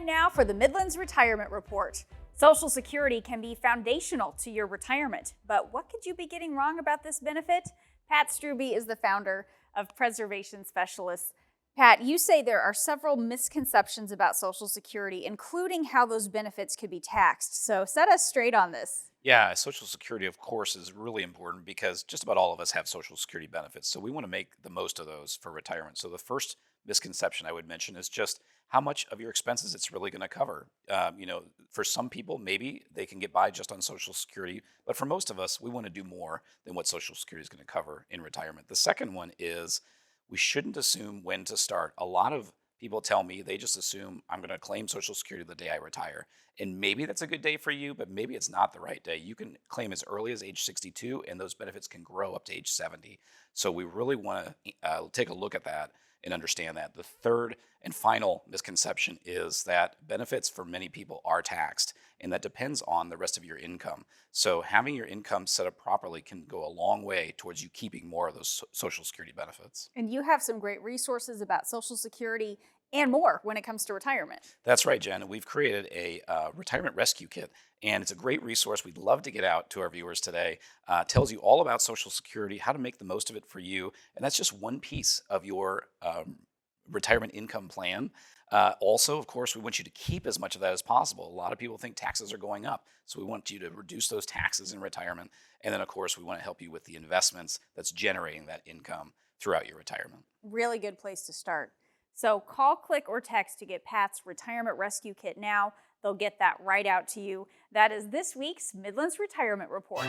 now for the Midlands Retirement Report. Social Security can be foundational to your retirement, but what could you be getting wrong about this benefit? Pat Struby is the founder of Preservation Specialists. Pat, you say there are several misconceptions about Social Security, including how those benefits could be taxed. So set us straight on this. Yeah, Social Security, of course, is really important because just about all of us have Social Security benefits. So we want to make the most of those for retirement. So the first misconception I would mention is just how much of your expenses it's really going to cover. For some people, maybe they can get by just on Social Security, but for most of us, we want to do more than what Social Security is going to cover in retirement. The second one is we shouldn't assume when to start. A lot of people tell me they just assume I'm going to claim Social Security the day I retire. And maybe that's a good day for you, but maybe it's not the right day. You can claim as early as age 62, and those benefits can grow up to age 70. So we really want to take a look at that and understand that. The third and final misconception is that benefits for many people are taxed, and that depends on the rest of your income. So having your income set up properly can go a long way towards you keeping more of those Social Security benefits. And you have some great resources about Social Security and more when it comes to retirement. That's right, Jen. We've created a retirement rescue kit, and it's a great resource. We'd love to get out to our viewers today. Tells you all about Social Security, how to make the most of it for you, and that's just one piece of your retirement income plan. Also, of course, we want you to keep as much of that as possible. A lot of people think taxes are going up, so we want you to reduce those taxes in retirement. And then, of course, we want to help you with the investments that's generating that income throughout your retirement. Really good place to start. So call, click, or text to get Pat's Retirement Rescue Kit now. They'll get that right out to you. That is this week's Midlands Retirement Report.